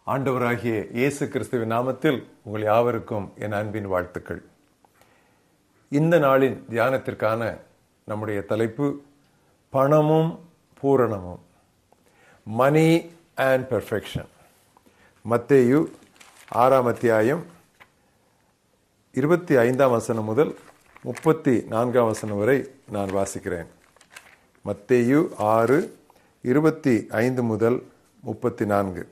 ஆண்டவராகிய இயேசு கிறிஸ்துவின் நாமத்தில் உங்கள் யாவருக்கும் என் அன்பின் வாழ்த்துக்கள். இந்த நாளின் தியானத்திற்கான நம்முடைய தலைப்பு பணமும் பூரணமும், மணி அண்ட் பெர்ஃபெக்ஷன். மத்தேயு 6ஆம் அத்தியாயம் 25ஆம் வசனம் முதல் 34ஆம் வசனம் வரை நான் வாசிக்கிறேன். மத்தேயு 6:25 முதல் 34.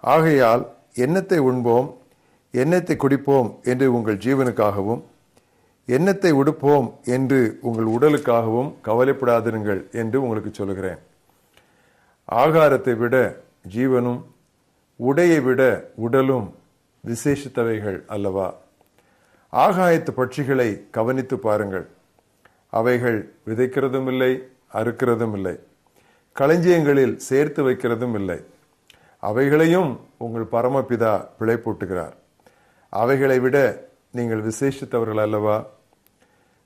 ஆகையால் எண்ணத்தை உண்போம், எண்ணத்தை குடிப்போம் என்று உங்கள் ஜீவனுக்காகவும், எண்ணத்தை உடுப்போம் என்று உங்கள் உடலுக்காகவும் கவலைப்படாதிருங்கள் என்று உங்களுக்கு சொல்கிறேன். ஆகாரத்தை விட ஜீவனும், உடையை விட உடலும் விசேஷித்தவைகள் அல்லவா? ஆகாயத்து பட்சிகளை கவனித்து பாருங்கள். அவைகள் விதைக்கிறதும் இல்லை, அறுக்கிறதும் இல்லை, களஞ்சியங்களில் சேர்த்து வைக்கிறதும் இல்லை. அவைகளையும் உங்கள் பரமபிதா பிழைப்பூட்டுகிறார். அவைகளை விட நீங்கள் விசேஷித்தவர்கள் அல்லவா?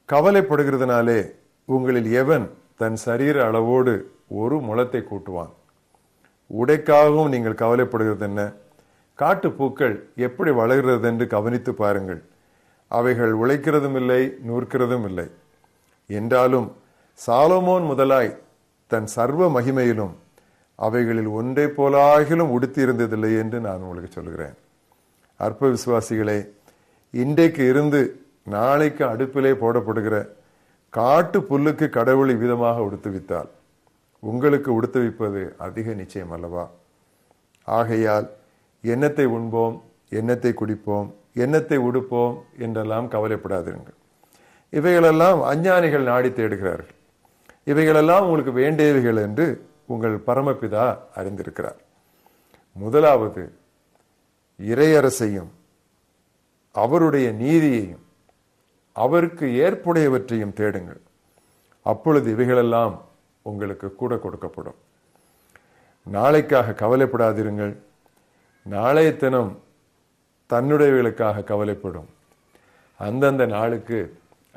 கவலைப்படுகிறதுனாலே உங்களில் எவன் தன் சரீர அளவோடு ஒரு முழத்தை கூட்டுவான்? உடைக்காகவும் நீங்கள் கவலைப்படுகிறது என்ன? காட்டு பூக்கள் எப்படி வளர்கிறது என்று கவனித்து பாருங்கள். அவைகள் உழைக்கிறதும் இல்லை, நூற்கிறதும் இல்லை. என்றாலும் சாலமோன் முதலாய் தன் சர்வ மகிமையிலும் அவைகளில் ஒன்றை போலாகிலும் உடுத்தி இருந்ததில்லை என்று நான் உங்களுக்கு சொல்கிறேன். அற்ப விசுவாசிகளே, இன்றைக்கு இருந்து நாளைக்கு அடுப்பிலே போடப்படுகிற காட்டு புல்லுக்கு கடவுளை விதமாக உடுத்துவித்தால் உங்களுக்கு உடுத்துவிப்பது அதிக நிச்சயம் அல்லவா? ஆகையால் எண்ணத்தை உண்போம், எண்ணத்தை குடிப்போம், எண்ணத்தை உடுப்போம் என்றெல்லாம் கவலைப்படாதீர்கள். இவைகளெல்லாம் அஞ்ஞானிகள் நாடி தேடுகிறார்கள். இவைகளெல்லாம் உங்களுக்கு வேண்டியவைகள் என்று உங்கள் பரமபிதா அறிந்திருக்கிறார். முதலாவது இறையரசையும் அவருடைய நீதியையும் அவருக்கு ஏற்புடையவற்றையும் தேடுங்கள். அப்பொழுது இவைகளெல்லாம் உங்களுக்கு கூட கொடுக்கப்படும். நாளைக்காக கவலைப்படாதிருங்கள். நாளைய தினம் தன்னுடையவர்களுக்காக கவலைப்படும். அந்தந்த நாளுக்கு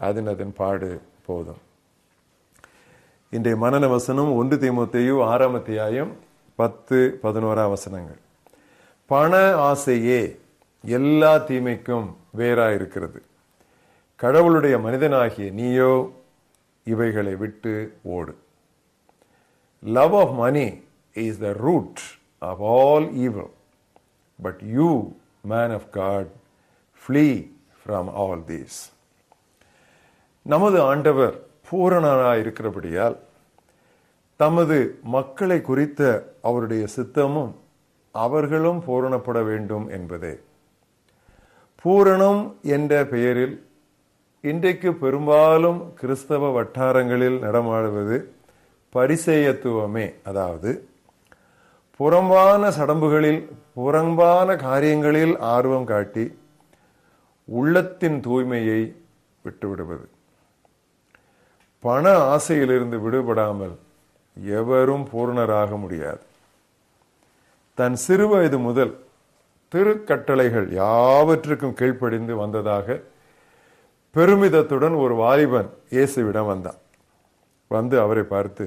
அதன் பாடு போதும். இன்றைய மனன வசனம் 1 தீமோத்தேயு 6ஆம் அத்தியாயம் 10-11 வசனங்கள். பண ஆசையே எல்லா தீமைக்கும் வேறாயிருக்கிறது. கடவுளுடைய மனிதனாகிய நீயோ இவைகளை விட்டு ஓடு. Love of money is the root of all evil, but you, man of God, flee from all these. நமது ஆண்டவர் பூரணராய் இருக்கிறபடியால் தமது மக்களை குறித்த அவருடைய சித்தமும் அவர்களும் பூரணப்பட வேண்டும் என்பதே. பூரணம் என்ற பெயரில் இன்றைக்கு பெரும்பாலும் கிறிஸ்தவ வட்டாரங்களில் நடமாடுவது பரிசேயத்துவமே. அதாவது புறம்பான சடம்புகளில், புறம்பான காரியங்களில் ஆர்வம் காட்டி உள்ளத்தின் தூய்மையை விட்டுவிடுவது. பண ஆசையிலிருந்து விடுபடாமல் எவரும் பூர்ணராக முடியாது. தன் சிறு வயது முதல் திருக்கட்டளைகள் யாவற்றுக்கும் கீழ்ப்படிந்து வந்ததாக பெருமிதத்துடன் ஒரு வாலிபன் இயேசுவிடம் வந்தான். வந்து அவரை பார்த்து,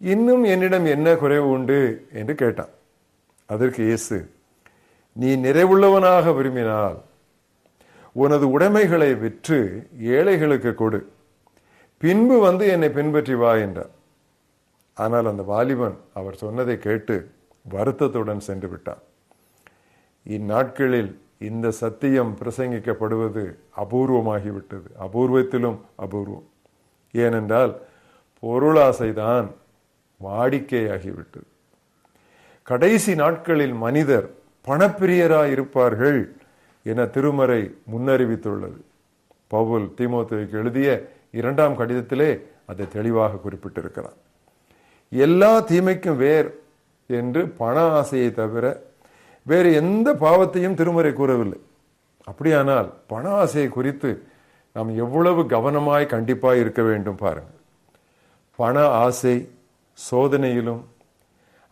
இன்னும் என்னிடம் என்ன குறைவு உண்டு என்று கேட்டான். அதற்கு இயேசு, நீ நிறைவுள்ளவனாக விரும்பினால் உனது உடைமைகளை விற்று ஏழைகளுக்கு கொடு, பின்பு வந்து என்னை பின்பற்றி வா என்றார். ஆனால் அந்த வாலிபன் அவர் சொன்னதை கேட்டு வருத்தத்துடன் சென்று விட்டான். இந்நாட்களில் இந்த சத்தியம் பிரசங்கிக்கப்படுவது அபூர்வமாகிவிட்டது. அபூர்வத்திலும் அபூர்வம். ஏனென்றால் பொருளாசைதான் வாடிக்கையாகிவிட்டது. கடைசி நாட்களில் மனிதர் பணப்பிரியராய் இருப்பார்கள் என திருமறை முன்னறிவித்துள்ளது. பவுல் தீமோத்தேயுக்கு எழுதிய 2ஆம் கடிதத்திலே அதை தெளிவாக குறிப்பிட்டிருக்கிறார். எல்லா தீமைக்கும் வேர் என்று பண ஆசையை தவிர வேறு எந்த பாவத்தையும் திருமறை கூறவில்லை. அப்படியானால் பண ஆசையை குறித்து நாம் எவ்வளவு கவனமாய் கண்டிப்பாய் இருக்க வேண்டும் பாருங்கள். பண ஆசை சோதனையிலும்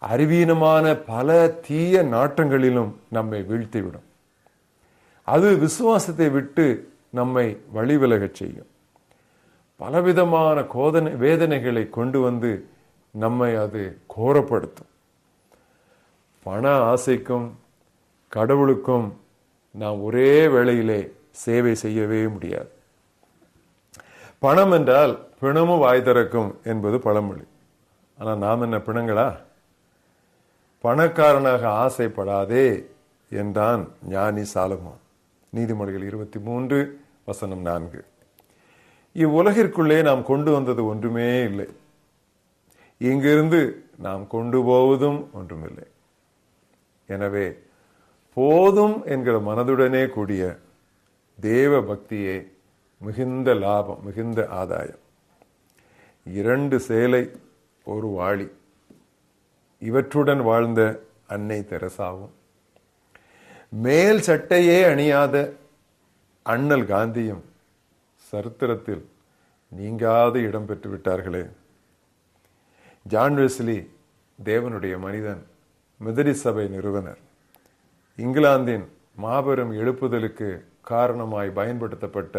அறிவீனமான பல தீய நாட்டங்களிலும் நம்மை வீழ்த்திவிடும். அது விசுவாசத்தை விட்டு நம்மை வழிவிலகச் செய்யும். பலவிதமான வேதனைகளை கொண்டு வந்து நம்மை அது கோரப்படுத்தும். பண ஆசைக்கும் கடவுளுக்கும் நாம் ஒரே வேளையிலே சேவை செய்யவே முடியாது. பணம் என்றால் பிணமும் வாய் திறக்கும் என்பது பழமொழி. ஆனால் நாம் என்ன பிணங்களா? பணக்காரனாக ஆசைப்படாதே என்றான் ஞானி சாலமோன். நீதிமொழிகள் 23:4. இவ்வுலகிற்குள்ளே நாம் கொண்டு வந்தது ஒன்றுமே இல்லை. இங்கிருந்து நாம் கொண்டு போவதும் ஒன்றுமில்லை. எனவே போதும் என்கிற மனதுடனே கூடிய தேவ பக்தியே மிகுந்த லாபம், மிகுந்த ஆதாயம். 2 சேலை, 1 வாளி, இவற்றுடன் வாழ்ந்த அன்னை தெரசாவும், மேல் சட்டையே அணியாத அண்ணல் காந்தியும் சரித்திரத்தில் நீங்காத இடம் பெற்று விட்டார்களே. ஜான் வெஸ்லி தேவனுடைய மனிதன், மெதடிஸ்ட் சபை நிறுவனர், இங்கிலாந்தின் மாபெரும் எழுப்புதலுக்கு காரணமாய் பயன்படுத்தப்பட்ட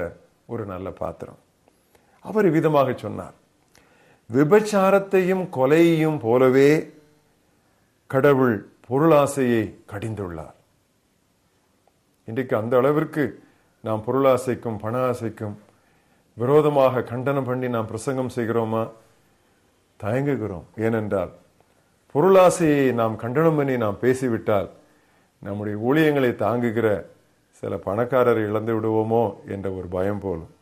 ஒரு நல்ல பாத்திரம். அவர் விதமாக சொன்னார், விபச்சாரத்தையும் கொலையையும் போலவே கடவுள் பொருளாசையை கடிந்துள்ளார். இன்றைக்கு அந்த அளவிற்கு நாம் பொருளாசைக்கும் பண ஆசைக்கும் விரோதமாக கண்டனம் பண்ணி நாம் பிரசங்கம் செய்கிறோமா? தயங்குகிறோம். ஏனென்றால் பொருளாசையை நாம் கண்டனம் பண்ணி நாம் பேசிவிட்டால் நம்முடைய ஊழியங்களை தாங்குகிற சில பணக்காரரை இழந்து விடுவோமோ என்ற ஒரு பயம் போலும்.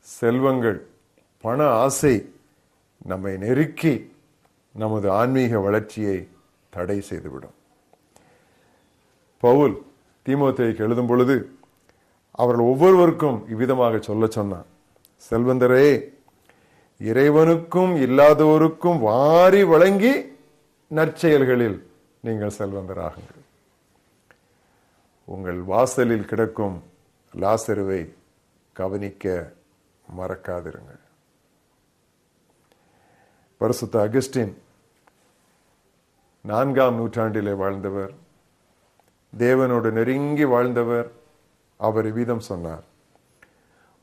செல்வங்கள், பண ஆசை நம்மை நெருக்கி நமது ஆன்மீக வளர்ச்சியை தடை செய்துவிடும். பவுல் தீமோத்தேயுக்கு எழுதும் பொழுது அவர்கள் ஒவ்வொருவருக்கும் இவ்விதமாக சொல்ல சொன்னார், செல்வந்தரே, இறைவனுக்கும் இல்லாதோருக்கும் வாரி வழங்கி நற்செயல்களில் நீங்கள் செல்வந்தராகுங்கள். உங்கள் வாசலில் கிடக்கும் லாசருவை கவனிக்க மறக்காதிருங்கள். பரிசுத்த அகஸ்டின் 4ஆம் நூற்றாண்டிலே வாழ்ந்தவர், தேவனோடு நெருங்கி வாழ்ந்தவர். அவர் வீதம் சொன்னார்,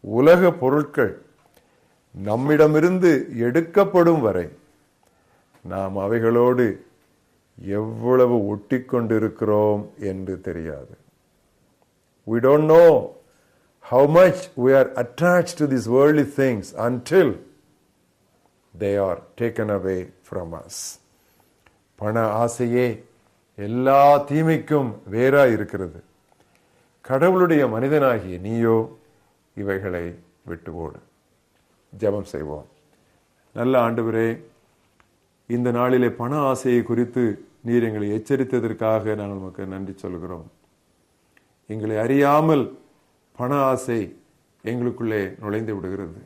உலக பொருட்கள் நம்மிடமிருந்து எடுக்கப்படும் வரை நாம் அவைகளோடு எவ்வளவு ஒட்டி கொண்டிருக்கிறோம் என்று தெரியாது. We don't know how much we are attached to these worldly things until they are taken away from us. பண ஆசையே எல்லா தீமைக்கும் வேறா இருக்கிறது. கடவுளுடைய மனிதனாகிய நீயோ இவைகளை விட்டு ஓடு. ஜெபம் செய்வோம். நல்ல ஆண்டவரே, இந்த நாளிலே பண ஆசையை குறித்து நீர் எங்களை எச்சரித்ததற்காக நாங்கள் உமக்கு நன்றி சொல்கிறோம். எங்களை அறியாமல் பண ஆசை எங்களுக்குள்ளே நுழைந்து விடுகிறது.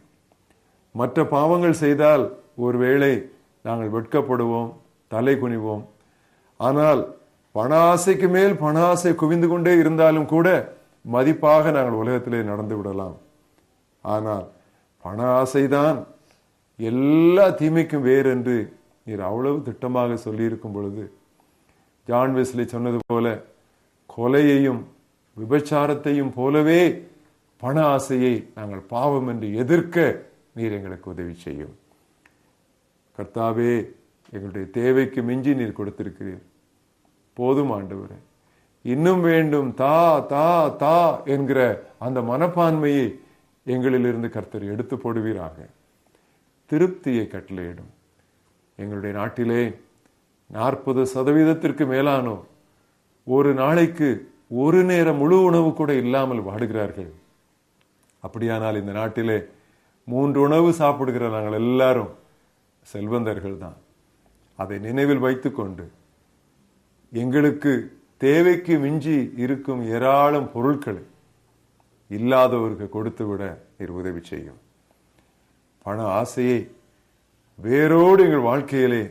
மற்ற பாவங்கள் செய்தால் ஒருவேளை நாங்கள் வெட்கப்படுவோம், தலை குனிவோம். ஆனால் பண ஆசைக்கு மேல் பண ஆசை குவிந்து கொண்டே இருந்தாலும் கூட மதிப்பாக நாங்கள் உலகத்திலே நடந்து விடலாம். ஆனால் பண ஆசைதான் எல்லா தீமைக்கும் வேறு என்று நீர் அவ்வளவு திட்டமாக சொல்லியிருக்கும் பொழுது, ஜான் வெஸ்லி சொன்னது போல கொலையையும் விபச்சாரத்தையும் போலவே பண ஆசையை நாங்கள் பாவம் என்று எதிர்க்க நீர் எங்களுக்கு உதவி செய்யும். கர்த்தாவே, எங்களுடைய தேவைக்கு மிஞ்சி நீர் கொடுத்திருக்கிறீர். போதும் ஆண்டவரே, இன்னும் வேண்டும், தா தா தா என்கிற அந்த மனப்பான்மையை எங்களிலிருந்து கர்த்தர் எடுத்து போடுவீராக. திருப்தியை கட்டளையிடும். எங்களுடைய நாட்டிலே 40% மேலானோர் ஒரு நாளைக்கு ஒரு நேர முழு உணவு கூட இல்லாமல் வாடுகிறார்கள். அப்படியானால் இந்த நாட்டிலே 3 உணவு சாப்பிடுகிற நாங்கள் எல்லாரும் செல்வந்தர்கள் தான். அதை நினைவில் வைத்துக்கொண்டு எங்களுக்கு தேவைக்கு மிஞ்சி இருக்கும் ஏராளம் பொருட்களை இல்லாதவருக்கு கொடுத்துவிட நீர் உதவி செய்யும். பண ஆசையை வேரோடு எங்கள் வாழ்க்கையிலே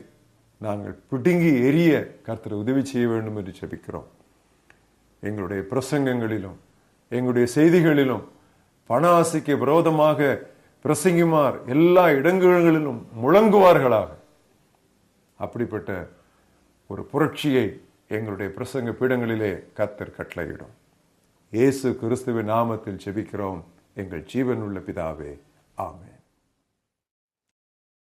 நாங்கள் பிடுங்கி எரிய கர்த்தர் உதவி செய்ய வேண்டும் என்று ஜெபிக்கிறோம். எங்களுடைய பிரசங்கங்களிலும் எங்களுடைய செய்திகளிலும் பண ஆசைக்கு விரோதமாக பிரசங்கிமார் எல்லா இடங்களிலும் முழங்குவார்களாக. அப்படிப்பட்ட ஒரு புரட்சியை எங்களுடைய பிரசங்க பீடங்களிலே கர்த்தர் கட்டளையிடும். இயேசு கிறிஸ்துவின் நாமத்தில் ஜெபிக்கிறோம் எங்கள் ஜீவனுள்ள பிதாவே, ஆமென்.